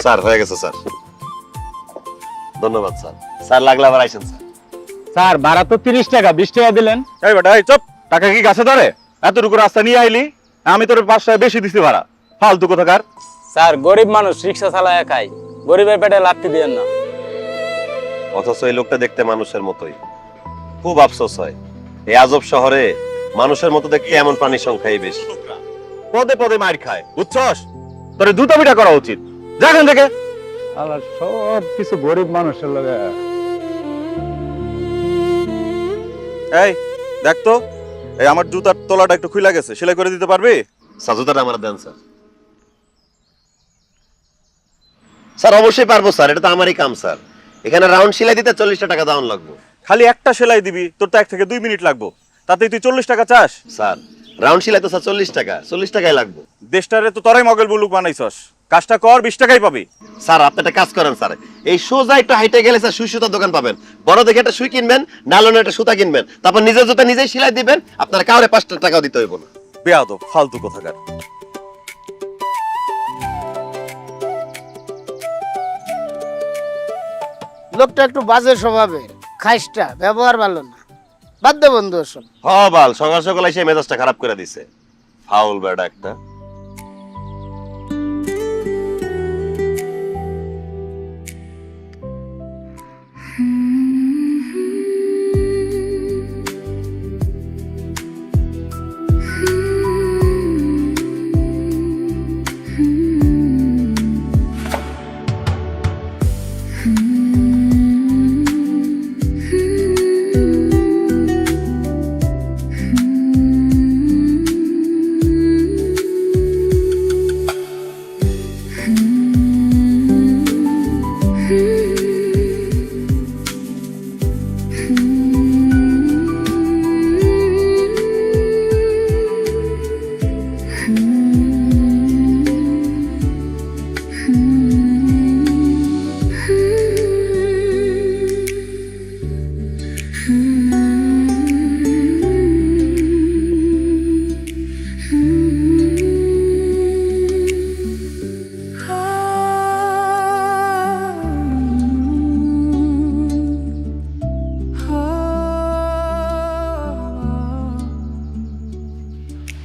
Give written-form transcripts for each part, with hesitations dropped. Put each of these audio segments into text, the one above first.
Sir হয়ে গেছে sir, ধন্যবাদ স্যার। স্যার লাগলে আবার আইসেন স্যার। স্যার ভাড়া তো 30 টাকা, 20 টাকা দিলেন। এই বেটা এই চুপ, টাকা কি গাছে ধরে? এতটুকু রাস্তা নিয়ে আইলি, আমি তোর 5 টাকা বেশি দিছি ভাড়া, ফালতু কোথাকার। স্যার গরিব মানুষ, রিক্সা চালায় খায়, গরিবের পেটে লাথি দিয়েন না। অথচ এই লোকটা দেখতে মানুষের মতোই, খুব আফসোস হয় এই আজব শহরে মানুষের মতো দেখতে এমন প্রাণীর সংখ্যাই বেশি। পদে পদে মার খায়, বুঝছস? তোর দুটো পিঠা করা উচিত, যা এখান থেকে। আল্লাহ সব কিছু গরিব মানুষের লগে। এই দেখ তো, এই আমার জুতার তলাটা একটু খুলে গেছে, সেলাই করে দিতে পারবি? স্যার জুতাটা আমার দেন স্যার। স্যার অবশ্যই পারবো স্যার, এটা তো আমারই কাম স্যার। এখানে রাউন্ড সেলাই দিতে 40 টাকা দাম লাগবে। খালি একটা সেলাই দিবি, তোর তো 1 থেকে 2 মিনিট লাগবে, তাতে তুই 40 টাকা চাস? স্যার রাউন্ড সেলাই তো স্যার 40 টাকা, 40 টাকাই লাগবে। দেশটারে তো তোরাই মগেল বুলুক বানাইছস, কাজটা কর, 20 টাকাই পাবি। স্যার আপনি একটা কাজ করেন স্যার, এই সোজা একটু হাইটে গেলে স্যার সুই সুতার দোকান পাবেন, বড় দেখে একটা সুই কিনবেন, নালনে একটা সুতা কিনবেন, তারপর নিজের জুতা নিজেই সেলাই দিবেন, আপনার কাউরে 5 টাকাও দিতে হইব না। বেয়াদব ফালতু কোথাকার। লোকটা একটু বাজে স্বভাবের, খাইস্টা, ব্যবহার ভালো না। বাদ দে বন্ধু ওসব। হ বাল, সকাল সকাল এসে মেজাজটা খারাপ করে দিছে, ফাউল বেড়া একটা।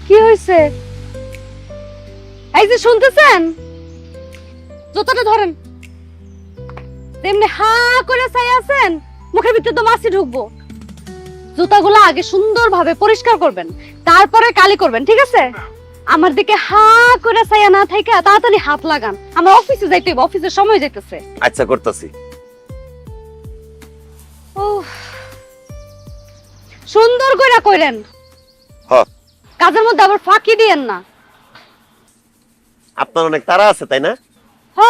কি হয়েছে? এই যে শুনতেছেন, জুতাটা ধরেন। তেমনি হা করে চাই আছেন, মুখের ভিতরে তো মাছি ঢুকবো। জুতাগুলো আগে সুন্দরভাবে পরিষ্কার করবেন, তারপরে কালি করবেন, ঠিক আছে? আমার দিকে হা করে চাইয়া না থাইকা তাড়াতাড়ি হাত লাগান, আমার অফিসে যাইতে হবে, অফিসের সময় যাইতেছে। আচ্ছা করতেছি। উফ, সুন্দর করে কইরেন, হ্যাঁ কাজের মধ্যে আবার ফাঁকি দিয়েন না। আপনার অনেক তাড়া আছে তাই না? হ,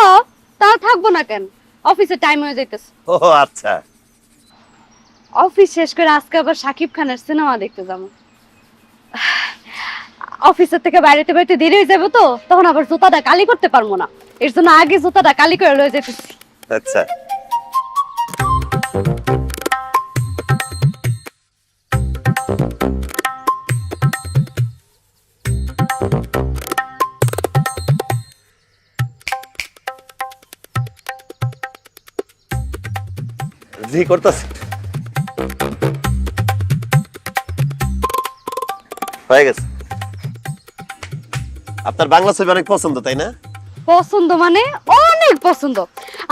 তা থাকবো না কেন, অফিসে টাইম হয়ে যাইতেছে। ও আচ্ছা। অফিস শেষ করে আজকে আবার শাকিব খানের সিনেমা দেখতে যাবো। অফিসের থেকে বাইরেতে বাইরে দেরি হয়ে যাবো, তো তখন আবার জুতাটা কালি করতে পারবো না, এর জন্য আগে জুতাটা কালি করে লয়ে যেতেছি। আচ্ছা জি করতেছি। হয়ে গেছে। আপনার বাংলা ছবি অনেক পছন্দ তাই না? পছন্দ মানে অনেক পছন্দ,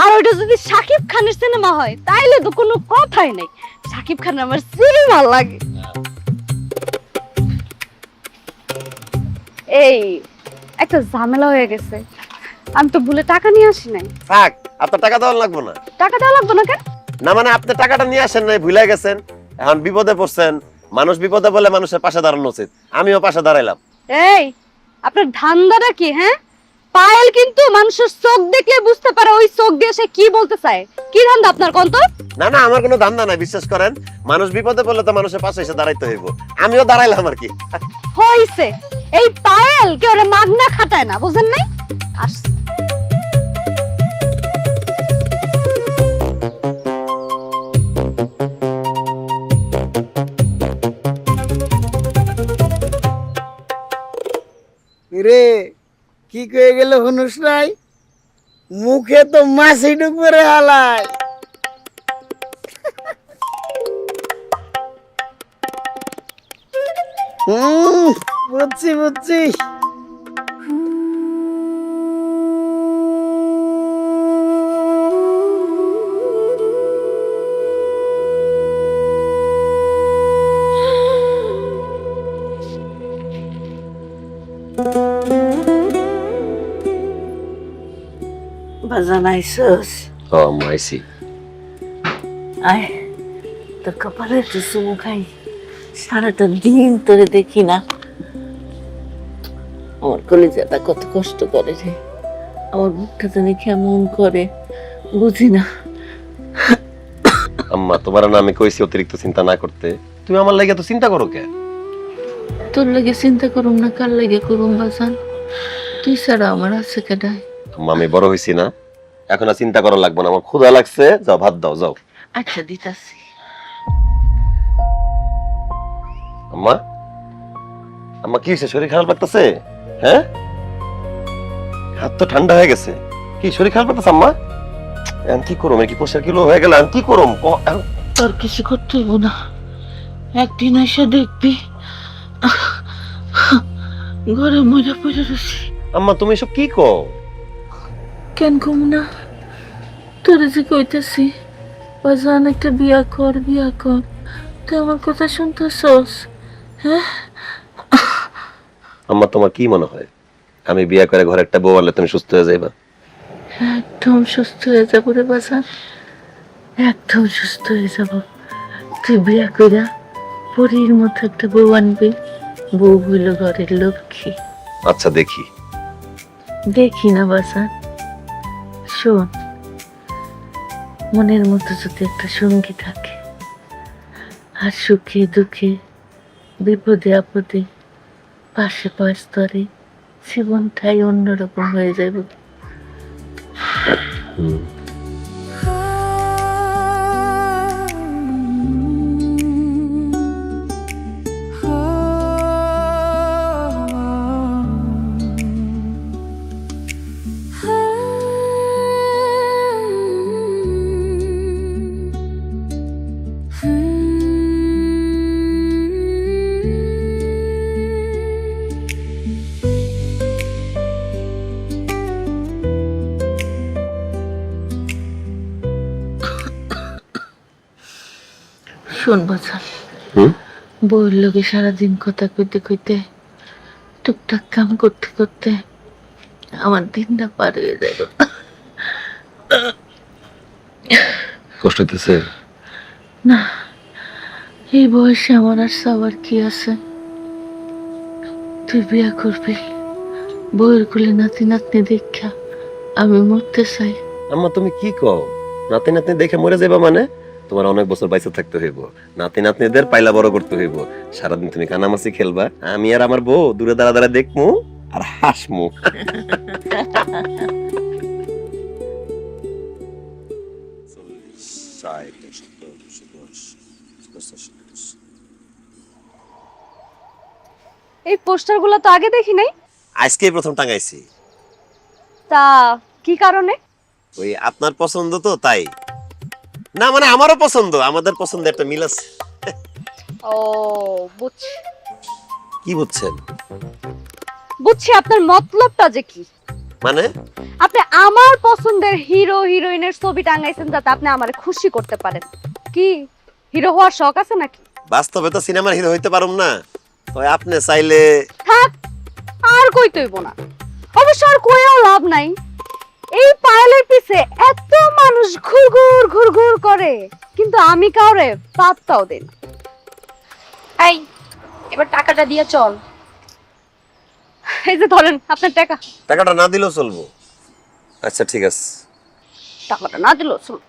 আর ওইটা যদি শাকিব খানের সিনেমা হয় তাইলে তো কোনো কথাই নাই। শাকিব খান আমার সিনেমা লাগে। এই একটা ঝামেলা হয়ে গেছে, আমি তো ভুলে টাকা নিয়ে আসি নাই। থাক, আপনার টাকা দেওয়া লাগবে না। টাকা দেওয়া লাগবে না কেন? না মানে আপনি টাকাটা নিয়ে আসেন নাই, ভুলে গেছেন, এখন বিপদে পড়ছেন। মানুষ বিপদে বলে মানুষের পাশে দাঁড়ানো উচিত, আমিও পাশে দাঁড়াইলাম। এই আপনার ধান্দাটা কি? হ্যাঁ, পায়েল কিন্তু মানুষের চোখ দেখলে বুঝতে পারে ওই চোখ দিয়ে সে কি বলতে চায়। কি ধান্দা আপনার কোন তো? না না, আমার কোনো ধান্দা নাই, বিশ্বাস করেন। মানুষ বিপদে পড়লে তো মানুষের পাশে এসে দাঁড়াইতে হইব, আমিও দাঁড়াইলাম আর কি। হইছে, এই পায়েল কে ওরে মাগনা খাটায় না, বুঝেন নাই? আসছে। রে কি কয়ে গেল হুনুস নাই? মুখে তো মাছি ঢুকবে রে হালাই। বুঝছি বুঝছি। বাজান আইসস? ও আম্মা আইছি। আয় তোর কপালে একটু চুমু খাই, সারাটা দিন তোরে দেখি না। আমার কলিজাটা কত কষ্ট করে রে, আমার বুকটা জানি কেমন করে, বুঝি না। আম্মা তোমার না আমি কইছি অতিরিক্ত চিন্তা না করতে, তুমি আমার লাগে এত চিন্তা করো কে? তোর লাগে চিন্তা করুম না কার লাগে করুম বাজান? তুই ছাড়া আমার আছে কেডায়? আম্মা আমি বড় হইছি না, এখন আর চিন্তা করা লাগবে না। আমার ক্ষুধা লাগছে, যাও ভাত দাও যাও। আচ্ছা দিতাছি। আম্মা আম্মা কি হয়েছে? শরীর খারাপ লাগতেছে? হ্যাঁ, হাত তো ঠান্ডা হয়ে গেছে। কি শরীর খারাপ লাগতেছে আম্মা? এখন কি করুম? কি পোষার কিলো হয়ে গেল, কি করুম? তোর কিছু করতে হইব না, একদিন এসে দেখবি ঘরে মজা পড়ে রয়েছি। আম্মা তুমি এসব কি কও? কেন কম না, তোরে যে কইতেছি বাজান একটা বিয়া কর, বিয়া কর, তুই আমার কথা শুনতেছস? হ্যাঁ আম্মা তোমার কি মনে হয় আমি বিয়ে করে ঘরে একটা বউ আনলে তুমি সুস্থ হয়ে যাইবা? একদম সুস্থ হয়ে যাবো রে বাজান, একদম সুস্থ হয়ে যাব। তুই বিয়া কইরা পরীর মতো একটা বউ আনবি, বউ হইল ঘরের লক্ষ্মী। আচ্ছা দেখি। দেখি না বাজান, শোন, মনের মতো যদি একটা সঙ্গী থাকে, আর সুখে দুঃখে বিপদে আপদে পাশে পাশ ধরে, জীবনটাই অন্যরকম হয়ে যাবে। শোন বাজান, বউর লোকে সারাদিন কথা কইতে কইতে, টুকটাক কাম করতে করতে আমার দিনটা পার হয়ে যাবে। কষ্ট হইতেছে? না, এই বয়সে আমার আর সবার কি আছে? তুই বিয়া করবি, বউয়ের কোলে নাতি নাতনি দেখা আমি মরতে চাই। আম্মা তুমি কি কও? নাতি নাতনি দেখে মরে যাইবা মানে? তোমার অনেক বছর বাইসে থাকতে হইব, নাতি নাতনিদের পাইলা বড় করতে হইব। সারাদিন তুমি কানামাছি খেলবা, আমি আর আমার বউ দূরে দাঁড়া দাঁড়া দেখমু আর হাসমু। এই পোস্টারগুলো তো আগে দেখি নাই। আজকেই প্রথম টাঙাইছি। তা কি কারণে? ওই আপনার পছন্দ তো তাই। না মানে আমারও পছন্দ, আমাদের পছন্দ একটা মিল আছে। ও বুঝছি কি বুঝছেন? বুঝছি আপনার মতলবটা যে কি। মানে আপনি আমার পছন্দের হিরো হিরোইনের ছবি টাঙাইছেন যাতে আপনি আমারে খুশি করতে পারেন। কি হিরো হওয়ার শখ আছে নাকি? বাস্তবে তো সিনেমার হিরো হইতে পারুম না, তবে আপনি চাইলে। থাক, আর কইতেইব না। অবশ্য আর কইও লাভ নাই। এই পায়েলের পিছে এত মানুষ ঘুরঘুর ঘুরঘুর করে, কিন্তু আমি কাউরে পাত্তাও দেই না। এই এবার টাকাটা দিয়ে চল। এই যে ধরেন আপনার টাকা। টাকাটা না দিলেও চলবো? আচ্ছা ঠিক আছে। টাকাটা না দিলেও চলবে।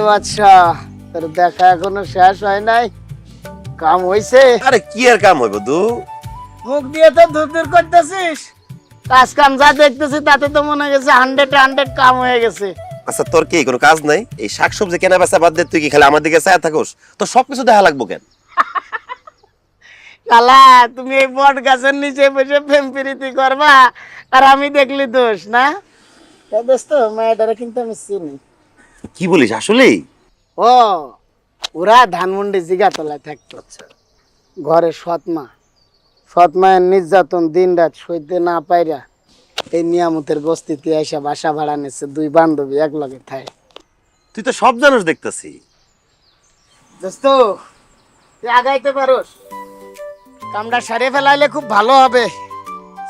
বাচ্চা, তোর দেখা এখনো শেষ হয় নাই? কাম হইছে? আরে কি আর কাম হইব দু? মুখ দিয়ে তো ধুর ধুর করতেছিস, কাজ কাম যা দেখতেছি তাতে তো মনে গেছে 100 কাম হয়ে গেছে। আচ্ছা তোর কি কোনো কাজ নাই? এই শাকসবজি কেনা বেচা বাদ দে, তুই কি খালি আমার দিকে চায়া থাকোস? তোর সবকিছু দেখা লাগবো কেন? কালা, তুমি এই বট গাছের নিচে বসে প্রেম প্রীতি করবা আর আমি দেখলি দোষ না? দোস্ত, মেয়েটারে কিন্তু আমি চিনি। কি বলিস আসলেই? ও, ওরা ধানমন্ডি জিগাতলায় থাকতো। ঘরে সৎমায়ের নির্যাতন দিন রাত সইতে না পাইরা এই নিয়ামতের বস্তিতে এসে বাসা ভাড়া নিচ্ছে, 2 বান্ধবী এক লগে থাকে। তুই তো সব জানোস দেখতেছি। দোস্ত, তুই আগাইতে পারোস, কামটা সারিয়ে ফেলাইলে খুব ভালো হবে।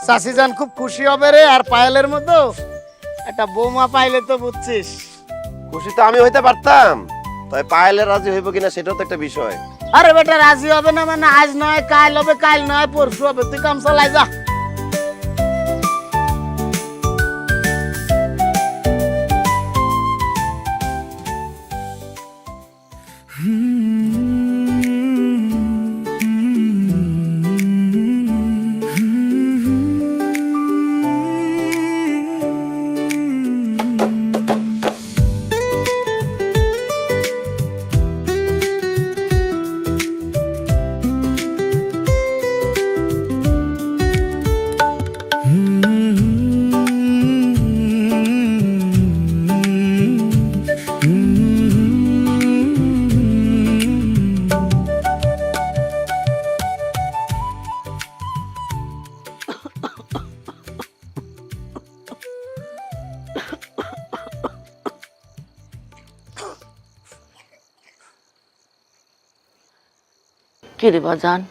চাষিজান খুব খুশি হবে রে। আর পায়েলের মতো একটা বৌমা পাইলে তো বুঝছিস। খুশি তো আমি হইতে পারতাম, তবে পায়েলে রাজি হইব কিনা সেটাও তো একটা বিষয়। আরে বেটা, রাজি হবে না মানে আজ নয় কাল হবে, কাল নয় পরশু হবে। তুই কাম চালাই যা। কিরে বাজান,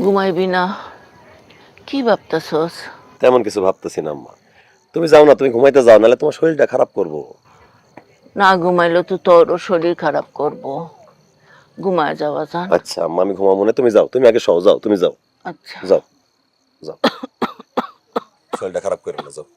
ঘুমাইবি না? কি ভাবতেছস? তেমন কিছু ভাবতেছি না আম্মা। তুমি যাও না, তুমি ঘুমাইতে যাও, নাহলে তোমার শরীরটা খারাপ করবো। না ঘুমাইলে তো তোরও শরীর খারাপ করব। ঘুমায় যা বাজান। আচ্ছা আম্মা, আমি ঘুমাবো না, তুমি যাও, তুমি আগে সও, যাও তুমি যাও, আচ্ছা যাও যাও, শরীরটা খারাপ করে না, যাও।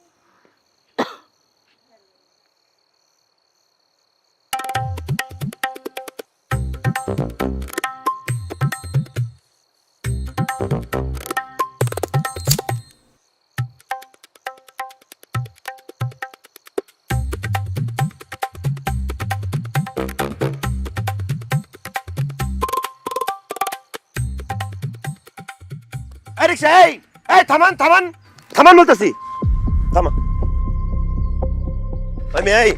এই রিকশা, এই থামান থামান থামান বলতেছি, থামা। আমি এই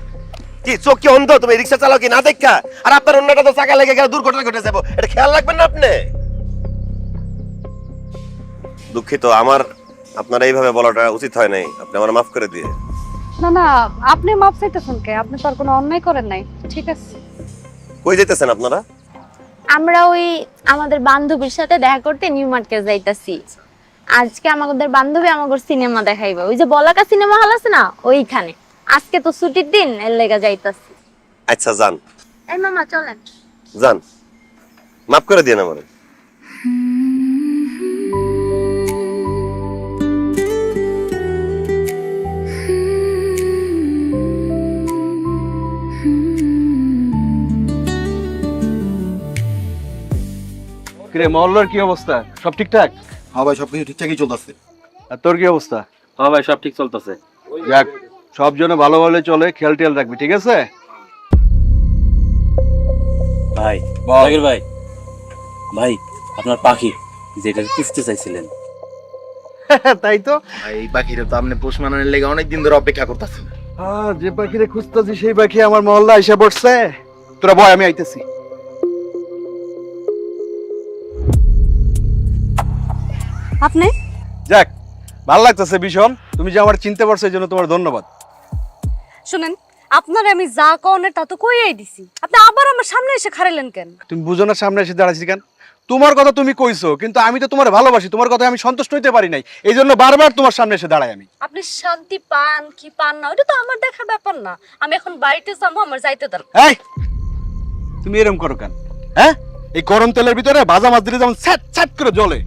কি চোখ কি অন্ধ? তুমি রিকশা চালাও কি না দেখা? আর আপনার অন্যটা তো চাকা লেগে গেলে দুর্ঘটনা ঘটে যাবো, এটা খেয়াল রাখবেন না আপনি? দুঃখিত, আমার আপনার এইভাবে বলাটা উচিত হয় নাই, আপনি আমার মাফ করে দিয়ে। না না, আপনি মাপ চাইতেছেন কে? আপনি তো আর কোনো অন্যায় করেন নাই। ঠিক আছে। কই যাইতেছেন আপনারা? আমরা ওই আমাদের বান্ধবীর সাথে দেখা করতে নিউ মার্কেট যাইতাছি। আজকে আমাদের বান্ধবী আমাদের সিনেমা দেখাইবে, ওই যে বলাকা সিনেমা হল আছে না, ওইখানে। আজকে তো ছুটির দিন, এর লেগা যাইতাছি। আচ্ছা যান এই মামা চলেন। যান, মাফ করে দিয়ে আমারে। কিরে মহল্লার কি অবস্থা? সব ঠিকঠাক? হ্যাঁ ভাই, সবকিছু ঠিকঠাকই চলতেছে। আর তোর কি অবস্থা? হ্যাঁ ভাই, সব ঠিক চলতেছে। যাক, সব জন্য ভালো ভালো চলে, খেয়াল টেয়াল রাখবি, ঠিক আছে? ভাই, বল। জাকির ভাই, ভাই আপনার পাখি যেটা কিস্তি চাইছিলেন। তাই তো। এই পাখিটা তো আপনি পোষ মানানোর লেগে অনেকদিন ধরে অপেক্ষা করতেছেন। হ্যাঁ, যে পাখিরে খুঁজতেছি সেই পাখি আমার মহল্লা এসে পড়ছে। তোরা বয়, আমি আইতেছি। আপনি যাক, ভালো লাগতেছে ভীষণ। তুমি যে আমার চিনতে পারছো এই জন্য তোমার ধন্যবাদ। শুনেন, আপনারে আমি যা কওনের তা তো কইয়াই দিছি। আপনি আবার আমার সামনে এসে খাড়াইলেন কেন? তুমি বুঝো না সামনে এসে দাঁড়াইছি কেন? তোমার কথা তুমি কইছো, কিন্তু আমি তো তোমার ভালোবাসি, তোমার কথায় আমি সন্তুষ্ট হইতে পারি নাই, এই জন্য বারবার তোমার সামনে এসে দাঁড়াই আমি। আপনি শান্তি পান কি পান না ওটা তো আমার দেখার ব্যাপার না। আমি এখন বাড়িতে যাবো, আমার যাইতে দেন। এই, তুমি এরকম করো কেন? হ্যাঁ, এই গরম তেলের ভিতরে ভাজা মাছ দিলে যেমন ছ্যাট ছ্যাট করে জ্বলে,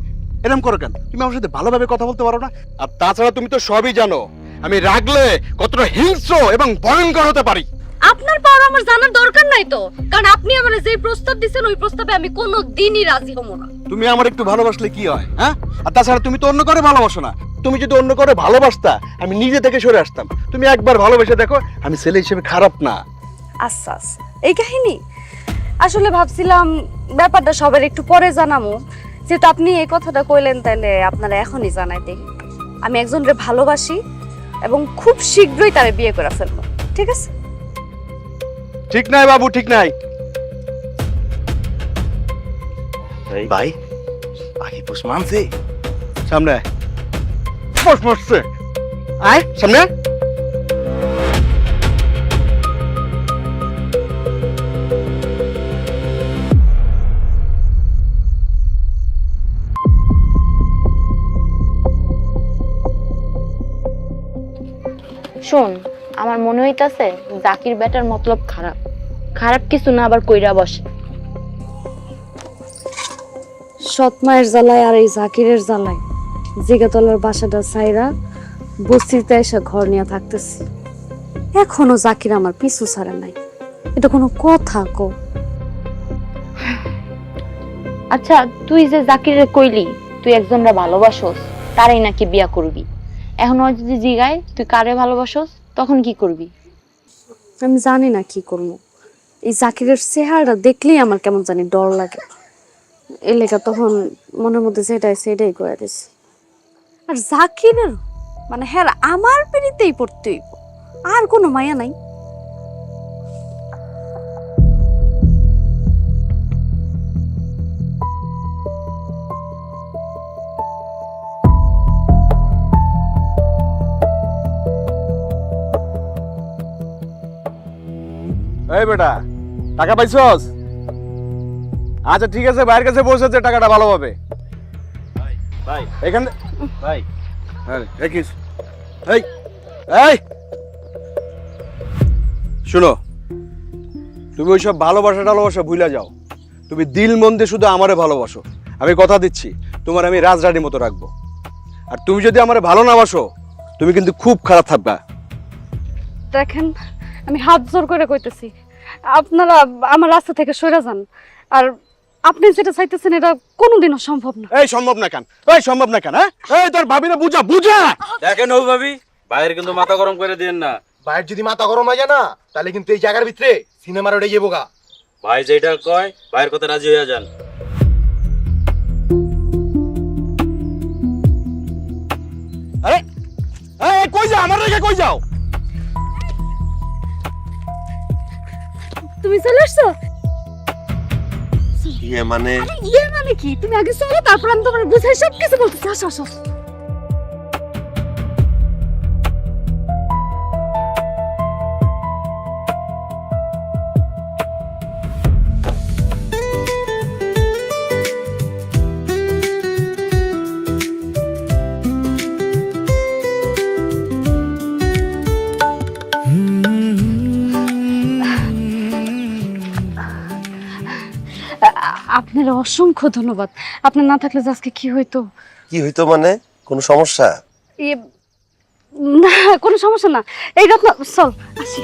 এরকম করো কেন? তুমি আমার সাথে ভালোভাবে কথা বলতে পারো না? আর তাছাড়া তুমি তো সবই জানো আমি রাগলে কতটা হিংস্র এবং ভয়ঙ্কর হতে পারি। আপনার পাওয়ার আমার জানার দরকার নাই তো, কারণ আপনি আমারে যে প্রস্তাব দিবেন ওই প্রস্তাবে আমি কোনো দিনই রাজি হব না। তুমি আমার একটু ভালোবাসলে কি হয়, হ্যাঁ? আর তাছাড়া তুমি তো অন্য করে ভালোবাসো না। তুমি যদি অন্য করে ভালোবাসতা আমি নিজে থেকে সরে আসতাম। তুমি একবার ভালোবেসে দেখো, আমি ছেলে হিসেবে খারাপ না। আচ্ছা আচ্ছা, এই কাহিনী আসলে ভাবছিলাম ব্যাপারটা সবার একটু পরে জানামো, যেহেতু আপনি এই কথাটা কইলেন তাহলে আপনারা এখনই জানাই দেই। আমি একজনকে ভালোবাসি এবং খুব শীঘ্রই তারে বিয়ে করে ফেলবো, ঠিক আছে? ঠিক নাই বাবু, ঠিক নাই। ভাই পাখি পোষ মানছে। সামনে আয়। বস বসছে, আয় সামনে আয়। শোন, আমার মনে হইতাছে জাকির বেটার মতলব খারাপ খারাপ কিছু না আবার কইরা বসে। সৎ মায়ের জ্বালায় আর এই জাকিরের জ্বালায় জিগাতলার বাসাটা ছাইরা বস্তিতে এসে ঘর নিয়ে থাকতেছি। এখনো জাকির আমার পিছু ছাড়ে নাই, এটা কোনো কথা কো? আচ্ছা, তুই যে জাকিরে কইলি তুই একজনরা ভালোবাসোস, তারই নাকি বিয়া করবি। এখন ও যদি জিগায় তুই কারে ভালোবাসোস, তখন কি করবি? আমি জানি না কি করবো। এই জাকিরের চেহারাটা দেখলেই আমার কেমন জানি ডর লাগে। এই লেখা তখন মনের মধ্যে সেটাই করে দিছি। আর জাকিরের মানে হ্যাঁ আমার পেরিতেই পড়তে হইব, আর কোনো মায়া নাই। এই বেটা, টাকা পাইছস? আচ্ছা ঠিক আছে, ভাইয়ের কাছে পৌঁছেছে, টাকাটা ভালো হবে। ভাই এখানে ভাই হ্যাঁ দেখিস। এই এই শুনো, তুমি ওইসব ভালোবাসা ভুলে যাও। তুমি দিল মন দিয়ে শুধু আমারে ভালোবাসো। আমি কথা দিচ্ছি তোমার আমি রাজরানীর মতো রাখবো। আর তুমি যদি আমারে ভালো না বাসো, তুমি কিন্তু খুব খারাপ থাকবা। দেখেন, আমি হাত জোর করে কইতেছি, আপনারা আমার রাস্তা থেকে সরে যান। আর আপনি যেটা চাইতেছেন এটা কোনোদিনও সম্ভব না। এই সম্ভব না কেন? এই সম্ভব না কেন? এই তোর ভাবিনা বুঝা বুঝা। দেখেন ও ভাবি, ভাইয়ের কিন্তু মাথা গরম করে দিয়েন না। ভাইয়ের যদি মাথা গরম হয়ে যায় না, তাহলে কিন্তু এই জায়গার ভিতরে সিনেমার ওটা যাবো গা। ভাই যেটা কয় ভাইয়ের কথা রাজি হয়ে যান। আরে এই কই যাও? আমার রেখে কই যাও? তুমি চলে আসছো? ইয়ে মানে ইয়ে মানে কি? তুমি আগে চলো, তারপর আমি তোমার বুঝাই সব কিছু বলতেছি। আসো আসো। আপনার অসংখ্য ধন্যবাদ। আপনার না থাকলে যে আজকে কি হইতো? কি হইতো মানে? কোনো সমস্যা? না, কোনো সমস্যা না। এই রত্ন চল আসি।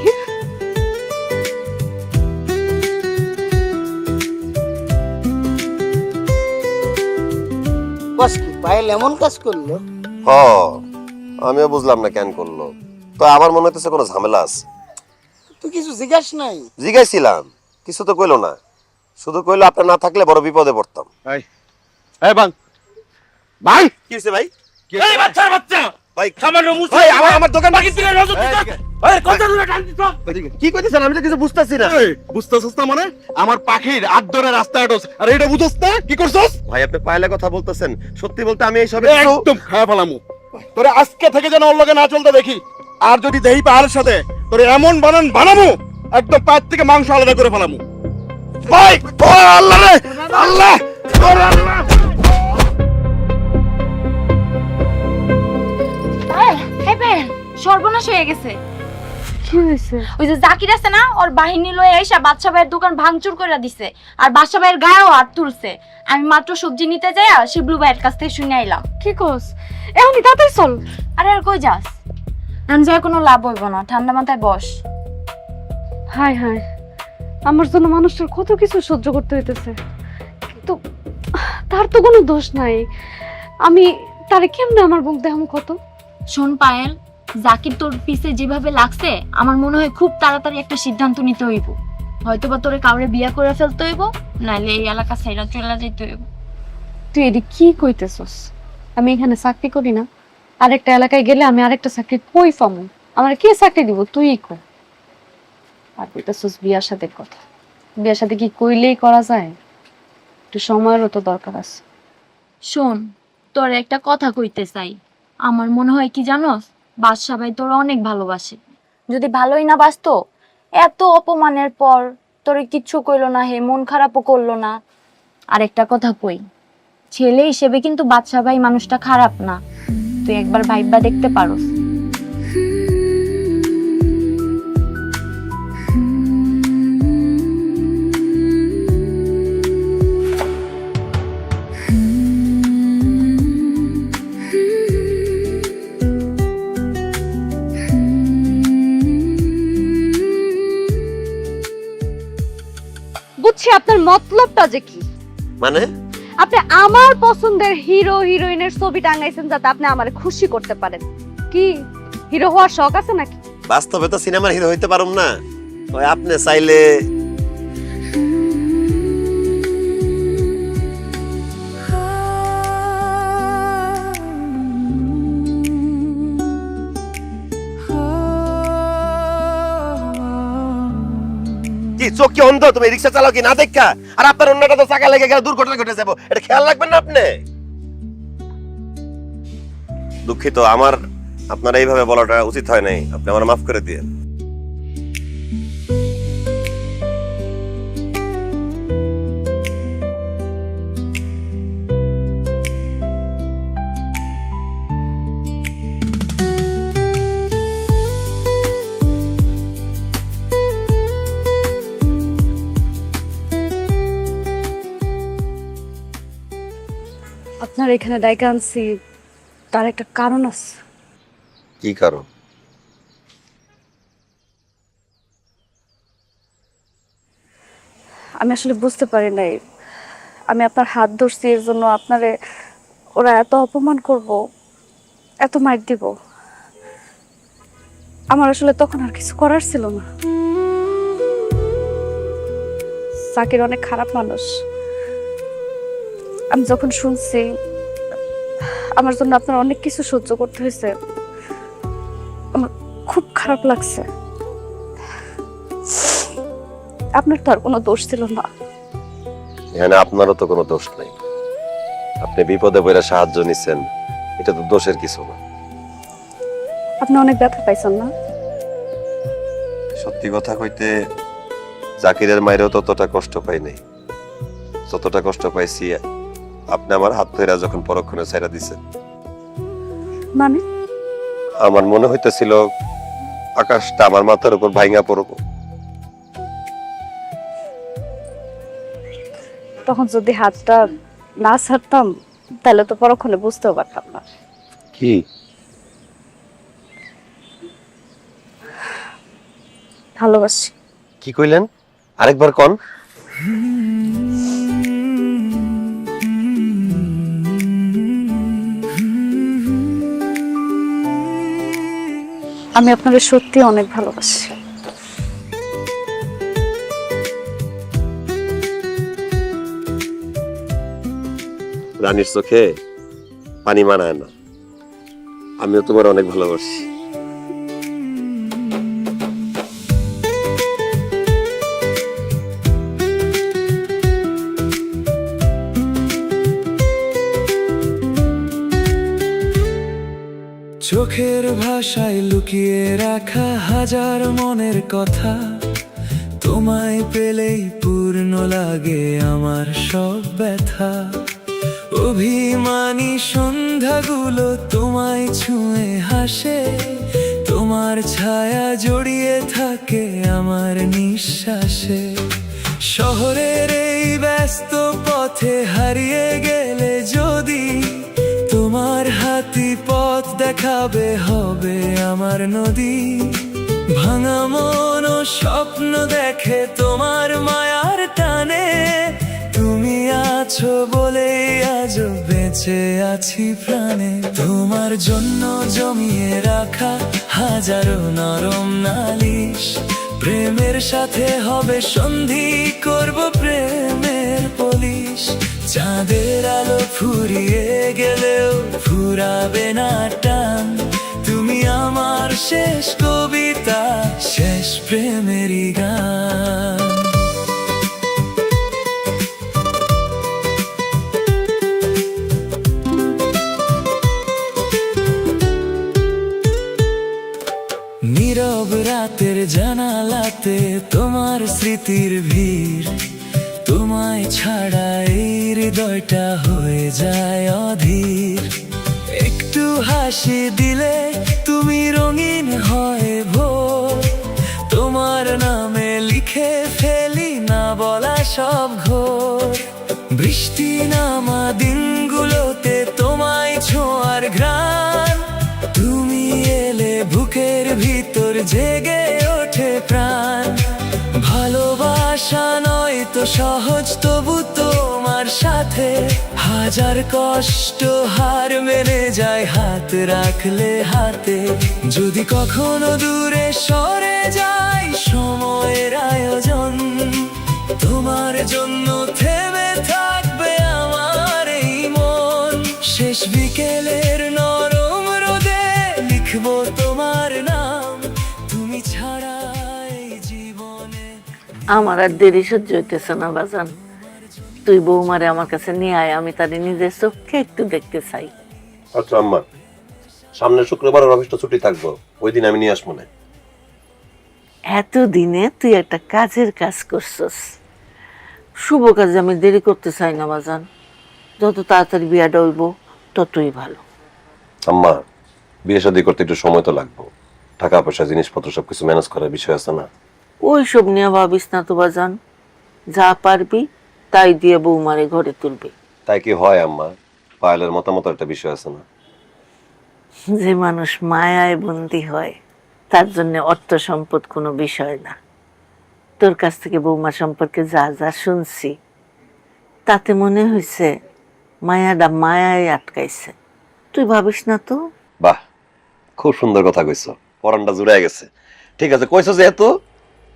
বস কি পায়েল এমন কাজ করলো? হ, আমিও বুঝলাম না কেন করলো। তো আমার মনে হইতেছে কোনো ঝামেলা আছে। তুই কিছু জিজ্ঞাস নাই? জিজ্ঞাসিলাম, কিছু তো কইলো না। শুধু কইলো আপনার না থাকলে বড় বিপদে পড়তাম। এই এই বাং ভাই, কি হইছে ভাই? এই বাচ্চার বাচ্চা ভাই সামান্য মুসলিম ভাই, আমার দোকান বাকি দিলে নজর দিছ। ভাই কত দূরে টান দিছ? কি কইতেছেন? আমি তো কিছু বুঝতাছি না। এই বুঝতেছস না মানে? আমার পাখির আদরে রাস্তা আটস, আর এটা বুঝছস না? কি করছস? ভাই আপনি পাইলে কথা বলতেছেন, সত্যি বলতে আমি এই সবে একদম খায়া ফেলামু। তোরে আজকে থেকে যেন ওর লগে না চলতে দেখি। আর যদি দেহি পাহাড়ের সাথে তোরে এমন বানামু, একদম পায়ের থেকে মাংস আলাদা করে ফেলামু। ভাই ও আল্লাহ রে আল্লাহ, ওরে আল্লাহ। সর্বনাশ হয়ে গেছে। কি হয়েছে? ওই যে জাকির আছে না, ওর বাহিনী লয়ে এসে বাদশা ভাইয়ের দোকান ভাঙচুর করে দিছে, আর বাদশা ভাইয়ের গায়েও হাত তুলছে। আমি মাত্র সবজি নিতে যাই শিবলু ভাইয়ের কাছ থেকে শুনে আইলাম। কি কস? এখনই তাড়াতাড়ি চল। আরে আর কই যাস? এখন যায় কোনো লাভ হইব না, ঠান্ডা মাথায় বস। হায় হায়, আমার জন্য মানুষটার কত কিছু সহ্য করতে হইতেছে, কিন্তু তার তো কোনো দোষ নাই। আমি তারে কেমনে আমার বুক দেখাম কত? শোন পায়েল, জাকির তোর পিছে যেভাবে লাগছে আমার মনে হয় খুব তাড়াতাড়ি একটা সিদ্ধান্ত নিতে হইব। হয়তোবা তোরে কাউরে বিয়া করে ফেলতে হইব, নাইলে এই এলাকা ছাইরা চলে যেতে হইব। তুই এটি কি কইতেছস? আমি এখানে চাকরি করি না, আরেকটা এলাকায় গেলে আমি আরেকটা চাকরি কই পাবো? আমার কে চাকরি দিব? তুই কর। আর কইতেছস বিয়ার সাথে কথা, বিয়ার সাথে কি কইলেই করা যায়? একটু সময়েরও তো দরকার আছে। শোন, তোর একটা কথা কইতে চাই। আমার মনে হয় কি জানোস, বাদশা ভাই তোর অনেক ভালোবাসে। যদি ভালোই না বাসতো, এত অপমানের পর তোরে কিচ্ছু কইলো না, হে মন খারাপও করলো না। আর একটা কথা কই, ছেলে হিসেবে কিন্তু বাদশা ভাই মানুষটা খারাপ না, তুই একবার ভাইবা দেখতে পারোস। বুঝছি আপনার মতলবটা যে কি। মানে আপনি আমার পছন্দের হিরো হিরোইনের ছবি টাঙাইছেন যাতে আপনি আমারে খুশি করতে পারেন। কি হিরো হওয়ার শখ আছে নাকি? বাস্তবে তো সিনেমার হিরো হইতে পারুম না, ওই আপনি চাইলে। কি চোখ কি অন্ধ? তুমি রিক্সা চালাও কি না দেখা? আর আপনার অন্যটা তো চাকা লেগে গেলে দুর্ঘটনা ঘটে যাবো, এটা খেয়াল রাখবেন না আপনি? দুঃখিত, আমার আপনার এইভাবে বলাটা উচিত হয় নাই, আপনি আমার মাফ করে দিয়ে। আপনার এখানে ডাইকা আনছি, তার একটা কারণ আছে। কি কারণ? আমি আসলে বুঝতে পারি নাই, আমি আপনার হাত ধরছি এর জন্য আপনারে ওরা এত অপমান করব, এত মার দিব। আমার আসলে তখন আর কিছু করার ছিল না। জাকির অনেক খারাপ মানুষ। আমি যখন শুনছি আমার জন্য আপনার অনেক কিছু সহ্য করতে হয়েছে, আমার খুব খারাপ লাগছে। আপনার তো আর কোনো দোষ ছিল না। এখানে আপনারও তো কোনো দোষ নাই, আপনি বিপদে পড়ে সাহায্য নিছেন, এটা তো দোষের কিছু না। আপনি অনেক ব্যথা পাইছেন না? সত্যি কথা কইতে জাকিরের মায়েরও ততটা কষ্ট পাই নাই, যতটা কষ্ট পাইছি আপনি আমার হাত ধরে যখন পরক্ষণে ছাইরা দিছেন। মানে আমার মনে হইতেছিল আকাশটা আমার মাথার উপর ভাঙা পড়ব। তখন যদি হাতটা না ছাড়তাম তাহলে তো পরক্ষণে বুঝতেও পারতাম না। কি ভালোবাসি। কি কইলেন? আরেকবার কোন। আমি আপনাদের সত্যি অনেক ভালোবাসি। রানীর চোখে পানি মানায় না, আমিও তোমার অনেক ভালোবাসি। চোখের ভাষায় লুকিয়ে রাখা হাজার মনের কথা, তোমায় পেলেই পূর্ণ লাগে আমার সব ব্যথা। অভিমানী সন্ধ্যাগুলো তোমায় ছুঁয়ে হাসে, তোমার ছায়া জড়িয়ে থাকে আমার নিঃশ্বাসে। শহরের এই ব্যস্ত পথে হারিয়ে গেলে যদি, তোমার হাতি পথ দেখাবে হবে আমার নদী। ভাঙা মন স্বপ্ন দেখে তোমার মায়ার টানে। তুমি আছো বলে আজও বেঁচে আছি প্রাণে। তোমার জন্য জমিয়ে রাখা হাজারো নরম নালিশ, প্রেমের সাথে হবে সন্ধি, করব প্রেমের পলিশ। চাঁদের আলো ফুরিয়ে গেলেও ফুরাবে না টান, তুমি আমার শেষ কবিতা, শেষ প্রেমেরই গান। নীরব রাতের জানালাতে তোমার স্মৃতির ভিড়, তোমায় ছাড়া এই হৃদয়টা হয়ে যায় অধীর। একটু হাসি দিলে তুমি রঙিন হয় ভোর, তোমার নামে লিখে ফেলি না বলা সব ঘোর। বৃষ্টি নামা দিনগুলোতে তোমায় ছোঁয়ার ঘ্রাণ, তুমি এলে বুকের ভিতর জেগে ওঠে প্রাণ। ভালোবাসা নয় তো সহজ, তবু তোমার সাথে হাজার কষ্ট হার মেনে যায় হাত রাখলে হাতে। যদি কখনো দূরে সরে যাই সময়ের আয়োজন, তোমার জন্য থেমে থাকবে আমার এই মন। শেষ বিকেলের নরম রোদে লিখবো তোমার নাম, তুমি ছাড়া এই জীবনে। আমার আর দেরি সহ্য হইতেছে না বাজান, তুই বৌমারে আমার কাছে নিয়ে আয়, আমি তারে নিজের চোখে একটু দেখতে চাই। আচ্ছা আম্মা, সামনের শুক্রবার অফিসটা ছুটি থাকবো, ওই দিন আমি নিয়ে আসবো না। এতদিনে তুই একটা কাজের কাজ করছস, শুভ কাজে আমি দেরি করতে চাই না বাজান, যত তাড়াতাড়ি বিয়াটা হইব ততই ভালো। আম্মা, বিয়ে শাদী করতে একটু সময় তো লাগবে, টাকা পয়সা জিনিসপত্র সবকিছু ম্যানেজ করার বিষয় আছে না। ওই সব নিয়ে ভাবিস না তো বাজান, যা পারবি তাই দিয়ে বৌমারে ঘরে তুলবি। তাই কি হয় আম্মা? পায়েলের মতামত একটা বিষয় আছে না। যে মানুষ মায়ায় বন্দী হয় তার জন্য অর্থ সম্পদ কোনো বিষয় না। তোর কাছ থেকে বৌমা সম্পর্কে যা যা শুনছি তাতে মনে হয়েছে মায়াটা মায়ায় আটকাইছে। তুই ভাবিস না তো? বাহ, খুব সুন্দর কথা কইছো, পরানটা জুড়ে গেছে। ঠিক আছে, কইছো যেহেতু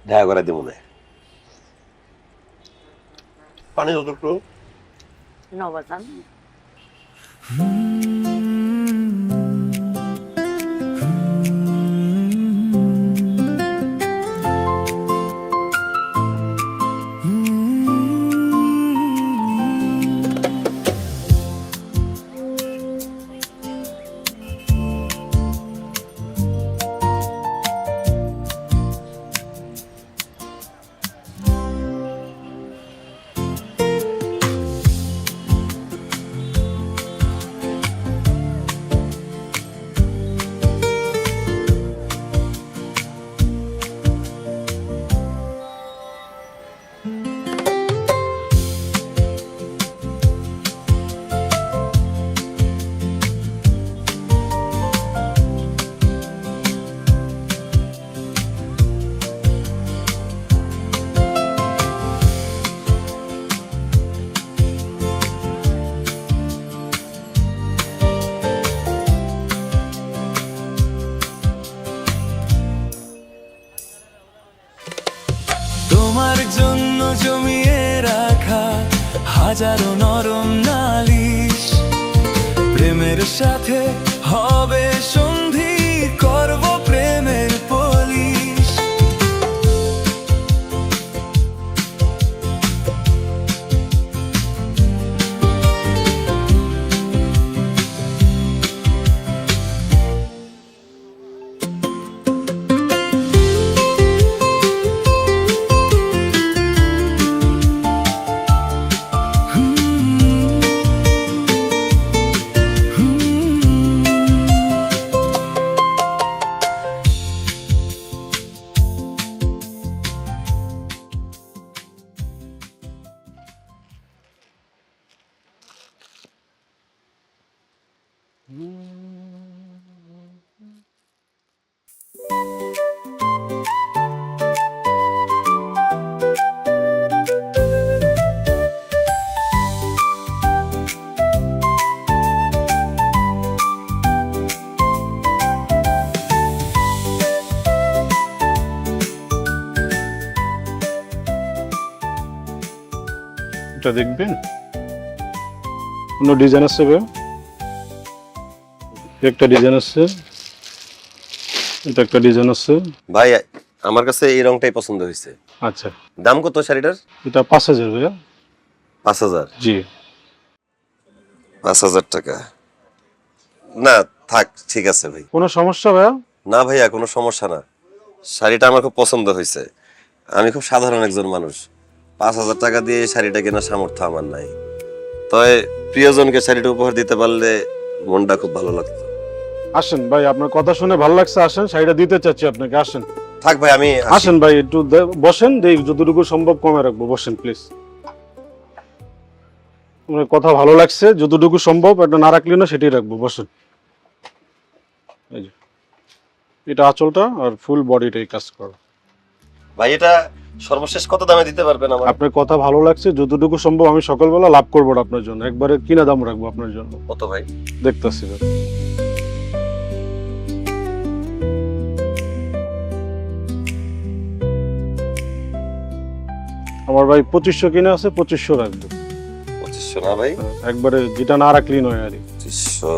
দেখা করে দিব না। পানি যতটুকু নবাজান। তোমার জন্য জমিয়ে রাখা হাজারো নরম নালিশ, প্রেমের সাথে হবে সন্ধি, করব প্রেমের পলিশ। একটা দেখবেন? কোনো ডিজাইন আছে ভাইয়া? একটা ডিজাইন আছে, এটা একটা ডিজাইন আছে। ভাই আমার কাছে এই রংটাই পছন্দ হয়েছে। আচ্ছা, দাম কত শাড়িটার? এটা 5000 ভাইয়া। 5000? জি। 5000 টাকা? না থাক, ঠিক আছে ভাই। কোনো সমস্যা ভাইয়া? না ভাইয়া, কোনো সমস্যা না। শাড়িটা আমার খুব পছন্দ হয়েছে। আমি খুব সাধারণ একজন মানুষ, 5000 টাকা দিয়ে এই শাড়িটা কেনার সামর্থ্য আমার নাই। তবে প্রিয়জনকে শাড়িটা উপহার দিতে পারলে মনটা খুব ভালো লাগতো। আসেন ভাই, আপনার কথা শুনে ভালো লাগছে, আসেন, শাড়িটা দিতে চাচ্ছি আপনাকে, আসেন। থাক ভাই, আমি আসি। আসেন ভাই, একটু বসেন, দেখ যতটুকু সম্ভব কমে রাখবো, বসেন প্লিজ। আমার কথা ভালো লাগছে, যতটুকু সম্ভব, এটা না রাখলে না সেটাই রাখবো, বসেন। এই যে এটা আঁচলটা আর ফুল বডিটাই কাজ করো। ভাই এটা সর্বশেষ কত দামে দিতে পারবেন আমার? আপনার কথা ভালো লাগছে, যতটুকু সম্ভব আমি সকালবেলা লাভ করবো না আপনার জন্য, একবারে কিনা দাম রাখবো আপনার জন্য। কত ভাই? দেখতেছি ভাই। আমার ভাই 2500 কিনে আছে, 2500 রাখবো। 2500 না ভাই? একবারে যেটা না রাখলেই নয় আর 2500,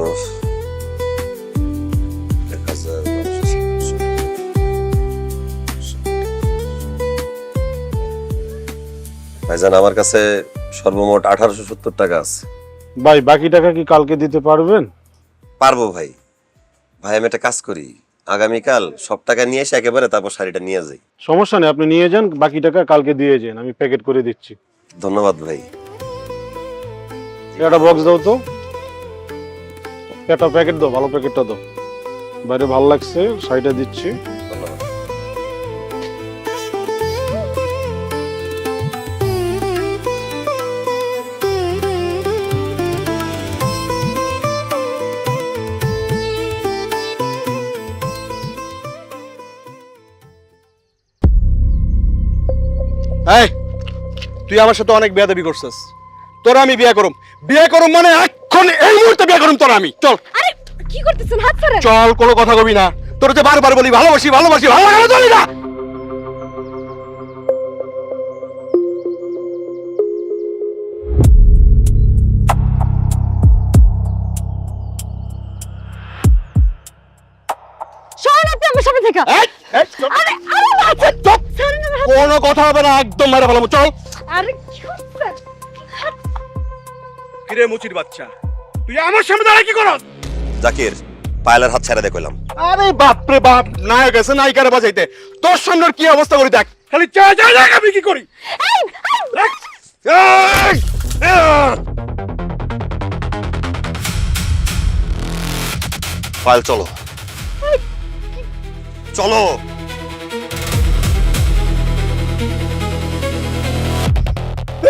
1000, ভাইজান আমার কাছে সর্বমোট 1870 টাকা আছে। ভাই বাকি টাকা কি কালকে দিতে পারবেন? পারবো ভাই। ভাই আমি একটা কাজ করি, আগামীকাল সব টাকা নিয়ে এসে একেবারে তারপর শাড়িটা নিয়ে যাই। সমস্যা নেই, আপনি নিয়ে যান, বাকি টাকা কালকে দিয়ে যান, আমি প্যাকেট করে দিচ্ছি। ধন্যবাদ ভাই। একটা বক্স দাও তো, একটা প্যাকেট দাও, ভালো প্যাকেটটা দাও। বাইরে ভালো লাগছে, শাড়িটা দিচ্ছি। ধন্যবাদ। এই তুই আমার সাথে অনেক বেয়াদবি করছিস, তোরা আমি বিয়ে করুম মানে এখন এই মুহূর্তে বিয়ে করুম তোরা আমি। চল। আরে কি করতেছেন? হাত ছাড়েন। চল, কোনো কথা কবি না। তোর যে বারবার বলি ভালোবাসি ভালোবাসি, ভালো লাগে না, চলি না। সরেন আপনি আমার সামনে থেকে। এই, এই, চল। আরে আরে বাচ্চা, চুপ। ছাড়েন আমার হাত। কোনো কথা হবে না, একদম মেরে ফেলাম। চল। আরে কি করছেন? কিরে মুচির বাচ্চা, তুই আমার সামনে দাঁড়ায় কি করস? জাকির, পায়েলের হাত ছেড়ে দে কইলাম। আরে বাপ রে বাপ, নায়ক আছে নায়িকারে বাজাইতে, তোর সামনে কি অবস্থা করি দেখ। খালি চা চা দেখ আমি কি করি। এই! পায়েল চলো, চলো।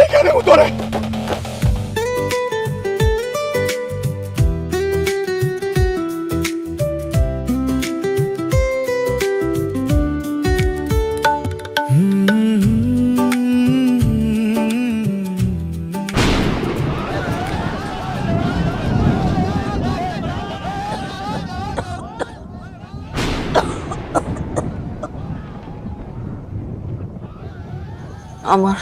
এখানে ধরে আমার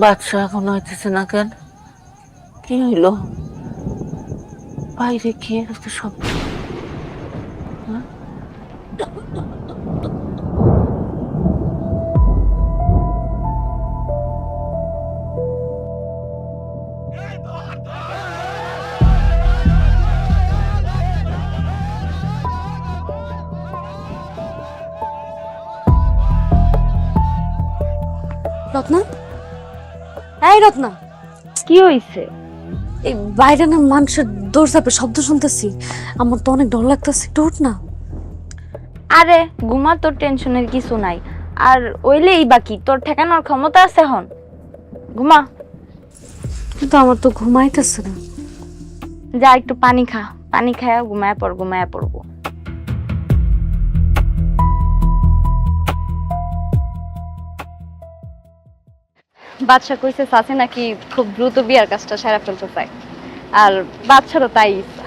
বাচ্চা এখন হইতেছে না কেন? কি হইল? বাইরে কি একটা শব্দ? হ্যাঁ? রত্না, এই রত্না, কি হইছে? এই বাইরে না মানুষের দৌড়ঝাঁপের শব্দ শুনতেছি, আমার তো অনেক ডর লাগতেছে, একটু উঠ না। আরে ঘুমা, তোর টেনশনের কিছু নাই। আর ওইলেই বাকি, তোর ঠেকানোর ক্ষমতা আছে এখন। ঘুমা। কিন্তু আমার তো ঘুমাইতেছে না। যা একটু পানি খা, পানি খায়া ঘুমায় পড়বো। বাদশা কইছে চাচি নাকি খুব দ্রুত বিয়ার কাজটা সেরা ফেলতে চায়, আর বাচ্চারও তাই ইচ্ছা।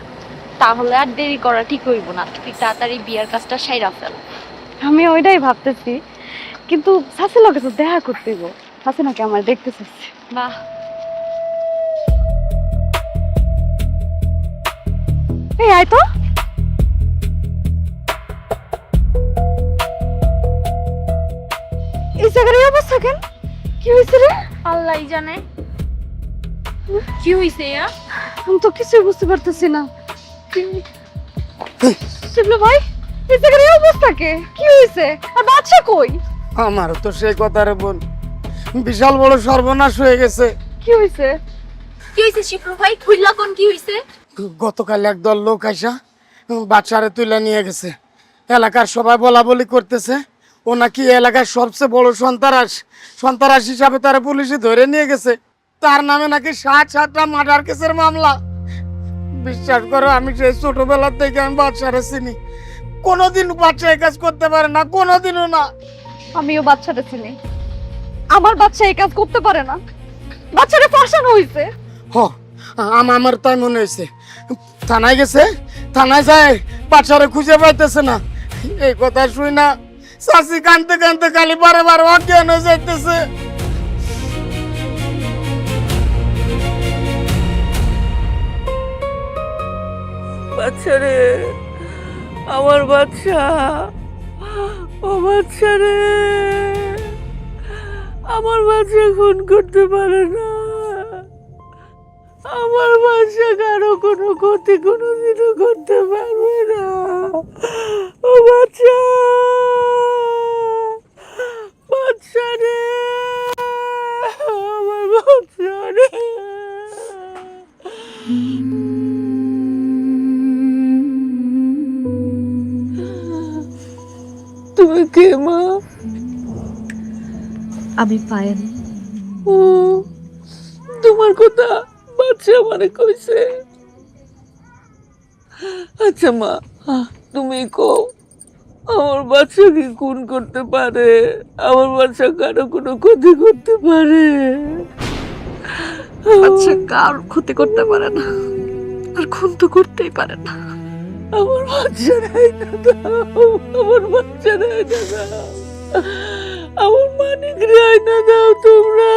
তাহলে আর দেরি করা ঠিক হইব না, তুই তাড়াতাড়ি বিয়ার কাজটা সাইরা ফেল। আমি ওইটাই ভাবতেছি, কিন্তু চাচির লগে তো দেখা করতে হইব। চাচি নাকি আমার দেখতে চাইছে। বাহ, এই আয় তো। এই জায়গায় এই অবস্থা কেন? কি হয়েছে রে? আল্লাহই জানে কি হইছে ইয়া। আমি তো কিছুই বুঝতে পারতেছি না। শিবলু ভাই, এই জায়গায় এই অবস্থা কে? কি হয়েছে? আর বাচ্চা কই? আমার তো সেই কথা রে বোন, বিশাল বড় সর্বনাশ হয়ে গেছে। কি হয়েছে? কি হইছে শিপ্রু ভাই? খুইলা কোন কি হইছে? গতকাল একদল লোক আইসা বাচ্চারে তুলে নিয়ে গেছে। এলাকার সবাই বলা বলি করতেছে ও নাকি এলাকার সবচেয়ে বড় সন্ত্রাস হিসাবে তারা পুলিশে ধরে নিয়ে গেছে। তার নামে নাকি 7-8টা মার্ডার কেসের মামলা। বিশ্বাস করো, আমি সেই ছোটবেলা থেকে আমি বাচ্চারে চিনি, কোনোদিন বাচ্চা এই কাজ করতে পারে না, কোনোদিনও না। আমিও বাচ্চাটা চিনি, আমার বাচ্চা এই কাজ করতে পারে না। বাচ্চাটা ফাঁসানো হয়েছে। হ, আমার তাই মনে হয়েছে। থানায় গেছে, থানায় যায় বাচ্চারে খুঁজে পাইতেছে না। এই কথা শুই না চাষি কানতে কানতে খালি বারে অজ্ঞান হয়ে যাইতেছে। বাচ্চা রে, আমার বাচ্চা, ও বাচ্চা রে, আমার বাচ্চা খুন করতে পারে না। আমার বাচ্চা কারো কোনো ক্ষতি কোনোদিনও করতে পারবে না। ও বাচ্চা, বাচ্চা রে, আমার বাচ্চা রে। তুমি কে মা? আমি পায়েল। ও, তোমার কথা বাচ্চা মানে কইছে। আচ্ছা মা, তুমি কও, আমার বাচ্চা কি খুন করতে পারে? আমার বাচ্চা কারো কোনো ক্ষতি করতে পারে? বাচ্চা কার ক্ষতি করতে পারে না, আর খুন তো করতেই পারে না। আমার বাচ্চা নাই না দাও, আমার বাচ্চা নাই না দাও, আমার মানিক রায় না দাও তোমরা।